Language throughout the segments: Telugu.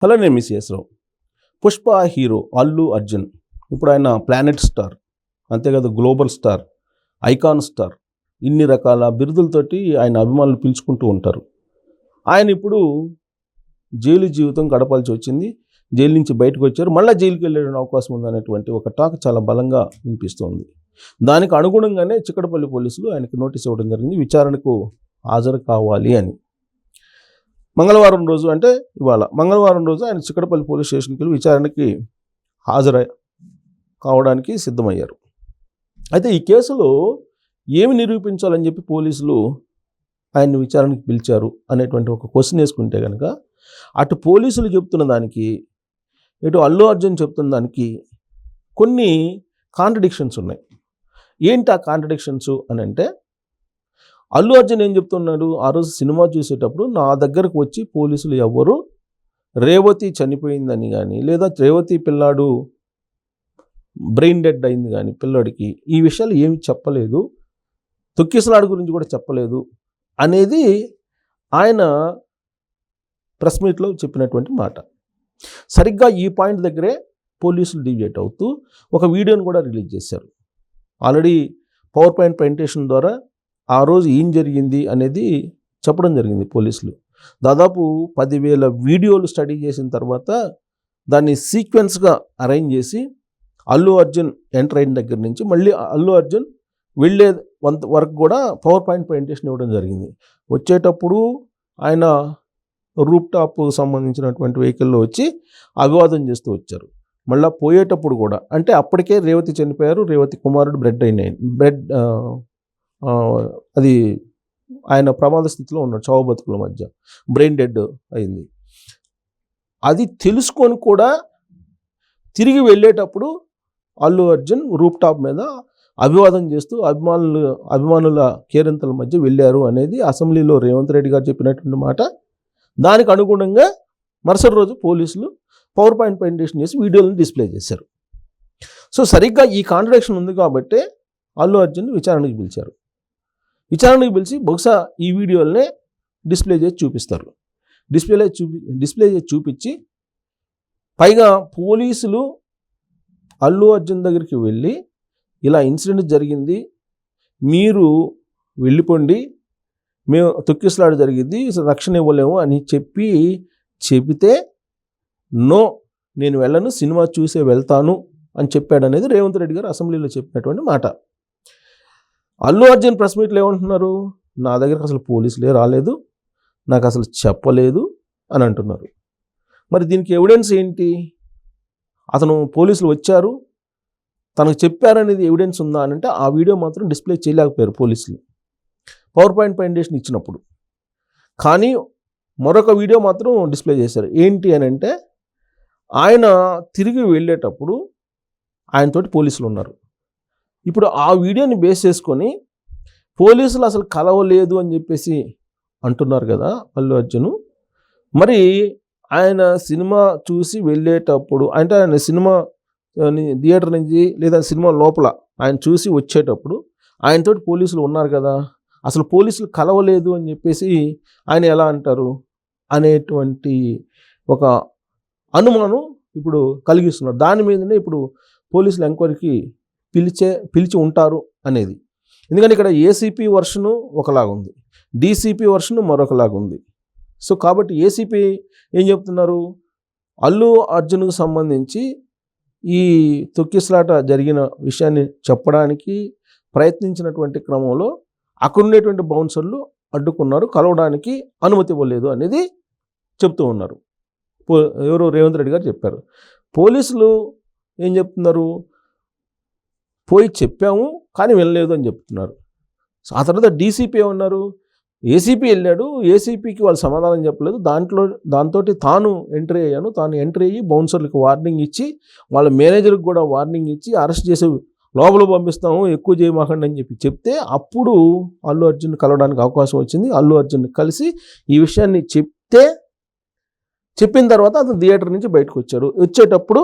హలో, నేను మిస్ రావు. పుష్ప హీరో అల్లు అర్జున్ ఇప్పుడు ఆయన ప్లానెట్ స్టార్, అంతే కదా, గ్లోబల్ స్టార్, ఐకాన్ స్టార్, ఇన్ని రకాల బిరుదులతోటి ఆయన అభిమానులు పిలుచుకుంటూ ఉంటారు. ఆయన ఇప్పుడు జైలు జీవితం గడపాల్సి వచ్చింది. జైలు నుంచి బయటకు వచ్చారు, మళ్ళీ జైలుకి వెళ్ళే అవకాశం ఉందనేటువంటి ఒక టాక్ చాలా బలంగా వినిపిస్తోంది. దానికి అనుగుణంగానే చిక్కడపల్లి పోలీసులు ఆయనకు నోటీస్ ఇవ్వడం జరిగింది, విచారణకు హాజరు కావాలి అని. మంగళవారం రోజు, అంటే ఇవాళ మంగళవారం రోజు ఆయన చిక్కడపల్లి పోలీస్ స్టేషన్కి వెళ్ళి విచారణకి హాజరు కావడానికి సిద్ధమయ్యారు. అయితే ఈ కేసులో ఏమి నిరూపించాలని చెప్పి పోలీసులు ఆయన్ని విచారణకి పిలిచారు అనేటువంటి ఒక క్వశ్చన్ వేసుకుంటే కనుక, అటు పోలీసులు చెప్తున్న దానికి, ఇటు అల్లు అర్జున్ చెప్తున్న దానికి కొన్ని కాంట్రడిక్షన్స్ ఉన్నాయి. ఏంటి ఆ కాంట్రడిక్షన్స్ అని అంటే, అల్లు అర్జున్ ఏం చెప్తున్నాడు, ఆ రోజు సినిమా చూసేటప్పుడు నా దగ్గరకు వచ్చి పోలీసులు ఎవ్వరు రేవతి చనిపోయిందని కానీ, లేదా రేవతి పిల్లాడు బ్రెయిన్ డెడ్ అయింది కానీ పిల్లాడికి ఈ విషయాలు ఏమి చెప్పలేదు, తొక్కిసలాడు గురించి కూడా చెప్పలేదు అనేది ఆయన ప్రెస్ మీట్లో చెప్పినటువంటి మాట. సరిగ్గా ఈ పాయింట్ దగ్గరే పోలీసులు డివియేట్ అవుతూ ఒక వీడియోని కూడా రిలీజ్ చేశారు. ఆల్రెడీ పవర్ పాయింట్ ప్రజెంటేషన్ ద్వారా ఆ రోజు ఏం జరిగింది అనేది చెప్పడం జరిగింది. పోలీసులు దాదాపు 10,000 వీడియోలు స్టడీ చేసిన తర్వాత దాన్ని సీక్వెన్స్గా అరేంజ్ చేసి అల్లు అర్జున్ ఎంటర్ అయిన దగ్గర నుంచి మళ్ళీ అల్లు అర్జున్ వెళ్ళే వరకు కూడా పవర్ పాయింట్ ప్రజెంటేషన్ ఇవ్వడం జరిగింది. వచ్చేటప్పుడు ఆయన రూప్ టాప్ సంబంధించినటువంటి వెహికల్లో వచ్చి అభివాదం చేస్తూ వచ్చారు. మళ్ళీ పోయేటప్పుడు కూడా, అంటే అప్పటికే రేవతి చనిపోయారు, రేవతి కుమారుడు బ్రెడ్ అది ఆయన ప్రమాద స్థితిలో ఉన్నాడు, చావు బతుకుల మధ్య బ్రెయిన్ డెడ్ అయింది. అది తెలుసుకొని కూడా తిరిగి వెళ్ళేటప్పుడు అల్లు అర్జున్ రూప్ టాప్ మీద అభివాదం చేస్తూ అభిమానుల కేరింతల మధ్య వెళ్ళారు అనేది అసెంబ్లీలో రేవంత్ రెడ్డి గారు చెప్పినటువంటి మాట. దానికి అనుగుణంగా మరుసటి రోజు పోలీసులు పవర్ పాయింట్ ప్రజెంటేషన్ చేసి వీడియోలను డిస్ప్లే చేశారు. సో సరిగ్గా ఈ కాంట్రడిక్షన్ ఉంది కాబట్టి అల్లు అర్జున్ విచారణకు పిలిచారు. విచారణకు పిలిచి బహుశా ఈ వీడియోలనే డిస్ప్లే చేసి చూపిస్తారు. డిస్ప్లే చేసి చూపించి పైగా పోలీసులు అల్లు అర్జున్ దగ్గరికి వెళ్ళి ఇలా ఇన్సిడెంట్ జరిగింది, మీరు వెళ్ళిపోండి, మేము తొక్కిసలాట జరిగింది, రక్షణ ఇవ్వలేము అని చెబితే నో, నేను వెళ్ళను, సినిమా చూసే వెళ్తాను అని చెప్పాడనేది రేవంత్ రెడ్డి గారు అసెంబ్లీలో చెప్పినటువంటి మాట. అల్లు అర్జున్ ప్రెస్ మీట్లో ఏమంటున్నారు, నా దగ్గరకు అసలు పోలీసులే రాలేదు, నాకు అసలు చెప్పలేదు అని అంటున్నారు. మరి దీనికి ఎవిడెన్స్ ఏంటి? అతను పోలీసులు వచ్చారు, తనకు చెప్పారనేది ఎవిడెన్స్ ఉందా అని అంటే ఆ వీడియో మాత్రం డిస్ప్లే చేయలేకపోయారు పోలీసులు పవర్ పాయింట్ ప్రజెంటేషన్ ఇచ్చినప్పుడు. కానీ మరొక వీడియో మాత్రం డిస్ప్లే చేశారు. ఏంటి అని అంటే, ఆయన తిరిగి వెళ్ళేటప్పుడు ఆయనతోటి పోలీసులు ఉన్నారు. ఇప్పుడు ఆ వీడియోని బేస్ చేసుకొని పోలీసులు అసలు కలవలేదు అని చెప్పేసి అంటున్నారు కదా అల్లు అర్జున్. మరి ఆయన సినిమా చూసి వెళ్ళేటప్పుడు, అంటే ఆయన సినిమా థియేటర్ నుంచి లేదా సినిమా లోపల ఆయన చూసి వచ్చేటప్పుడు ఆయనతోటి పోలీసులు ఉన్నారు కదా, అసలు పోలీసులు కలవలేదు అని చెప్పేసి ఆయన ఎలా అంటారు అనేటువంటి ఒక అనుమానం ఇప్పుడు కలిగిస్తున్నారు. దాని మీదనే ఇప్పుడు పోలీసులు ఎంక్వైరీకి పిలిచి ఉంటారు అనేది. ఎందుకంటే ఇక్కడ ఏసీపీ వర్షను ఒకలాగా ఉంది, డీసీపీ వర్షను మరొకలాగా ఉంది. సో కాబట్టి ఏసీపీ ఏం చెప్తున్నారు, అల్లు అర్జున్కు సంబంధించి ఈ తొక్కిసలాట జరిగిన విషయాన్ని చెప్పడానికి ప్రయత్నించినటువంటి క్రమంలో అక్కడ ఉండేటువంటి బౌన్సర్లు అడ్డుకున్నారు, కలవడానికి అనుమతి ఇవ్వలేదు అనేది చెప్తూ ఉన్నారు. ఎవరు, రేవంత్ రెడ్డి గారు చెప్పారు. పోలీసులు ఏం చెప్తున్నారు, పోయి చెప్పాము కానీ వెళ్ళలేదు అని చెప్తున్నారు. ఆ తర్వాత డీసీపీ ఏమన్నారు, ఏసీపీ వెళ్ళాడు, ఏసీపీకి వాళ్ళు సమాధానం చెప్పలేదు, దాంతో తాను ఎంట్రీ అయ్యి బౌన్సర్లకు వార్నింగ్ ఇచ్చి వాళ్ళ మేనేజర్కి కూడా వార్నింగ్ ఇచ్చి అరెస్ట్ చేసి లోపల పంపిస్తాము, ఎక్కువ చేయమాకండి అని చెప్తే అప్పుడు అల్లు అర్జున్ కలవడానికి అవకాశం వచ్చింది. అల్లు అర్జున్ కలిసి ఈ విషయాన్ని చెప్పిన తర్వాత అతను థియేటర్ నుంచి బయటకు వచ్చాడు. వచ్చేటప్పుడు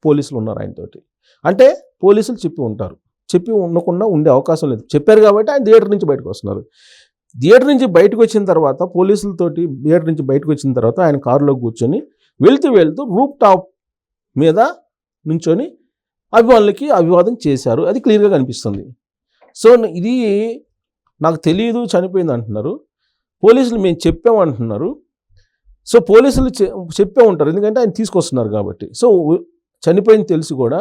పోలీసులు ఉన్నారు ఆయనతోటి. అంటే పోలీసులు చెప్పి ఉండకుండా ఉండే అవకాశం లేదు, చెప్పారు కాబట్టి ఆయన థియేటర్ నుంచి బయటకు వస్తున్నారు. థియేటర్ నుంచి బయటకు వచ్చిన తర్వాత ఆయన కారులో కూర్చొని వెళ్తూ రూప్ టాప్ మీద నుంచొని అభిమానులకి అభివాదం చేశారు. అది క్లియర్గా కనిపిస్తుంది. సో ఇది నాకు తెలియదు, చనిపోయింది అంటున్నారు. పోలీసులు మేము చెప్పామంటున్నారు. సో పోలీసులు చెప్పే ఉంటారు, ఎందుకంటే ఆయన తీసుకొస్తున్నారు కాబట్టి. సో చనిపోయింది తెలిసి కూడా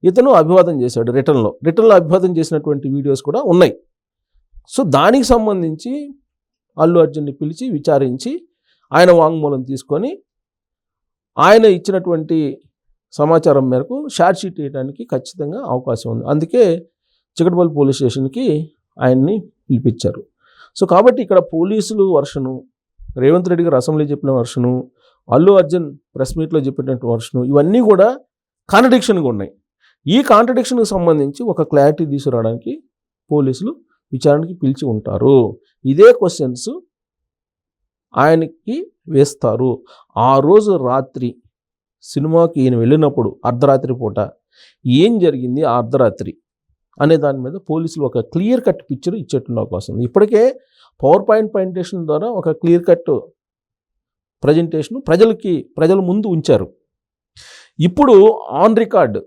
ఇతను అభివాదం చేశాడు. రిటర్న్లో అభివాదం చేసినటువంటి వీడియోస్ కూడా ఉన్నాయి. సో దానికి సంబంధించి అల్లు అర్జున్ని పిలిచి విచారించి ఆయన వాంగ్మూలం తీసుకొని ఆయన ఇచ్చినటువంటి సమాచారం మేరకు షార్ట్ షీట్ వేయడానికి ఖచ్చితంగా అవకాశం ఉంది. అందుకే చికటపల్లి పోలీస్ స్టేషన్కి ఆయన్ని పిలిపించారు. సో కాబట్టి ఇక్కడ పోలీసులు వర్షను, రేవంత్ రెడ్డి గారు అసెంబ్లీ చెప్పిన వర్షను, అల్లు అర్జున్ ప్రెస్ మీట్లో చెప్పినటువంటి వర్షను, ఇవన్నీ కూడా కాంట్రడిక్షన్గా ఉన్నాయి. ఈ కాంట్రడిక్షన్కి సంబంధించి ఒక క్లారిటీ తీసుకురావడానికి పోలీసులు విచారణకి పిలిచి ఉంటారు. ఇదే క్వశ్చన్స్ ఆయనకి వేస్తారు. ఆ రోజు రాత్రి సినిమాకి ఈయన వెళ్ళినప్పుడు అర్ధరాత్రి పూట ఏం జరిగింది ఆ అర్ధరాత్రి అనే దాని మీద పోలీసులు ఒక క్లియర్ కట్ పిక్చర్ ఇచ్చేటువంటి అవకాశం ఉంది. ఇప్పటికే పవర్ పాయింట్ ప్రజెంటేషన్ ద్వారా ఒక క్లియర్ కట్ ప్రజెంటేషన్ ప్రజల ముందు ఉంచారు. ఇప్పుడు ఆన్ రికార్డ్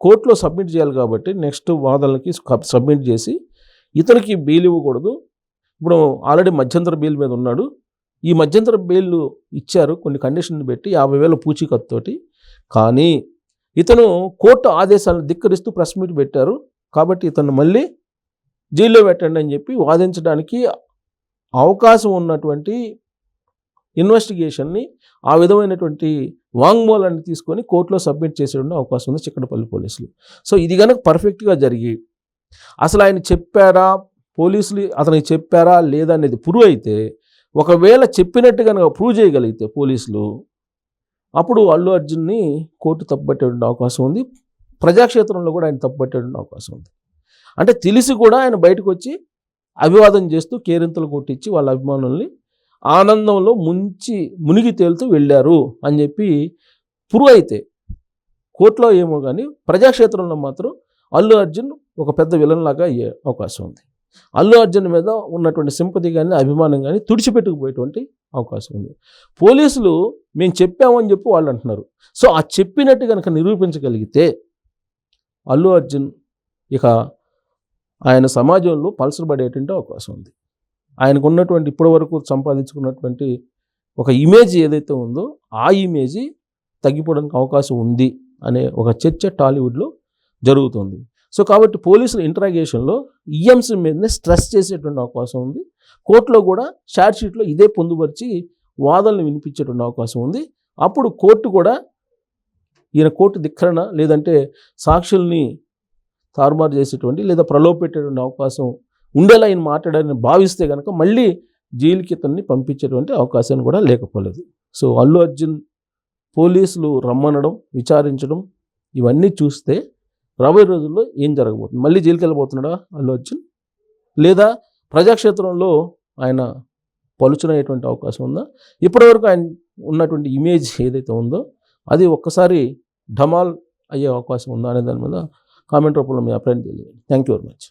కోర్టులో సబ్మిట్ చేయాలి కాబట్టి నెక్స్ట్ వాదనలకి సబ్మిట్ చేసి ఇతనికి బెయిల్ ఇవ్వకూడదు. ఇప్పుడు ఆల్రెడీ మధ్యంతర బెయిల్ మీద ఉన్నాడు. ఈ మధ్యంతర బెయిల్ ఇచ్చారు కొన్ని కండిషన్లు పెట్టి 50,000 పూచీకత్తుతోటి. కానీ ఇతను కోర్టు ఆదేశాలను ధిక్కరిస్తూ ప్రెస్ మీట్ పెట్టారు. కాబట్టి ఇతను మళ్ళీ జైల్లో పెట్టండి అని చెప్పి వాదించడానికి అవకాశం ఉన్నటువంటి ఇన్వెస్టిగేషన్ని, ఆ విధమైనటువంటి వాంగ్మూలాన్ని తీసుకొని కోర్టులో సబ్మిట్ చేసే అవకాశం ఉంది చిక్కడపల్లి పోలీసులు. సో ఇది కనుక పర్ఫెక్ట్గా జరిగి అసలు ఆయన చెప్పారా, పోలీసులు అతనికి చెప్పారా లేదా అనేది ప్రూవ్ అయితే, ఒకవేళ చెప్పినట్టు కనుక ప్రూవ్ చేయగలిగితే పోలీసులు, అప్పుడు అల్లు అర్జున్ని కోర్టు తప్పుపట్టేటువంటి అవకాశం ఉంది. ప్రజాక్షేత్రంలో కూడా ఆయన తప్పుపట్టేటువంటి అవకాశం ఉంది. అంటే తెలిసి కూడా ఆయన బయటకు వచ్చి అభివాదం చేస్తూ కేరింతలు కొట్టించి వాళ్ళ అభిమానుల్ని ఆనందంలో మునిగి తేలుతూ వెళ్ళారు అని చెప్పి ప్రూవ్ అయితే కోర్టులో ఏమో కానీ ప్రజాక్షేత్రంలో మాత్రం అల్లు అర్జున్ ఒక పెద్ద విలన్ లాగా అయ్యే అవకాశం ఉంది. అల్లు అర్జున్ మీద ఉన్నటువంటి సింపతి కానీ అభిమానం కానీ తుడిచిపెట్టుకుపోయేటువంటి అవకాశం ఉంది. పోలీసులు మేము చెప్పామని చెప్పి వాళ్ళు అంటున్నారు. సో ఆ చెప్పినట్టు కనుక నిరూపించగలిగితే అల్లు అర్జున్ ఇక ఆయన సమాజంలో పలసబడేటువంటి అవకాశం ఉంది. ఆయనకు ఉన్నటువంటి ఇప్పటివరకు సంపాదించుకున్నటువంటి ఒక ఇమేజ్ ఏదైతే ఉందో ఆ ఇమేజ్ తగ్గిపోవడానికి అవకాశం ఉంది అనే ఒక చర్చ టాలీవుడ్లో జరుగుతుంది. సో కాబట్టి పోలీసుల ఇంటరాగేషన్లో ఈ అంశం మీదనే స్ట్రెస్ చేసేటువంటి అవకాశం ఉంది. కోర్టులో కూడా షార్ట్ షీట్లో ఇదే పొందుపరిచి వాదనలు వినిపించేటువంటి అవకాశం ఉంది. అప్పుడు కోర్టు కూడా ఈయన కోర్టు ధిక్కరణ లేదంటే సాక్షుల్ని తారుమారు చేసేటువంటి లేదా ప్రలోభపెట్టేటువంటి అవకాశం ఉండేలా ఆయన మాట్లాడాలని భావిస్తే కనుక మళ్ళీ జైలుకి ఇతన్ని పంపించేటువంటి అవకాశాన్ని కూడా లేకపోలేదు. సో అల్లు అర్జున్ పోలీసులు రమ్మనడం, విచారించడం ఇవన్నీ చూస్తే రాబోయే రోజుల్లో ఏం జరగబోతుంది? మళ్ళీ జైలుకి వెళ్ళబోతున్నాడా అల్లు అర్జున్, లేదా ప్రజాక్షేత్రంలో ఆయన పలుచునయ్యేటువంటి అవకాశం ఉందా? ఇప్పటివరకు ఆయన ఉన్నటువంటి ఇమేజ్ ఏదైతే ఉందో అది ఒక్కసారి ఢమాల్ అయ్యే అవకాశం ఉందా అనే దాని మీద కామెంట్ రూపంలో మీ అభిప్రాయం తెలియజేయండి. Thank you very much.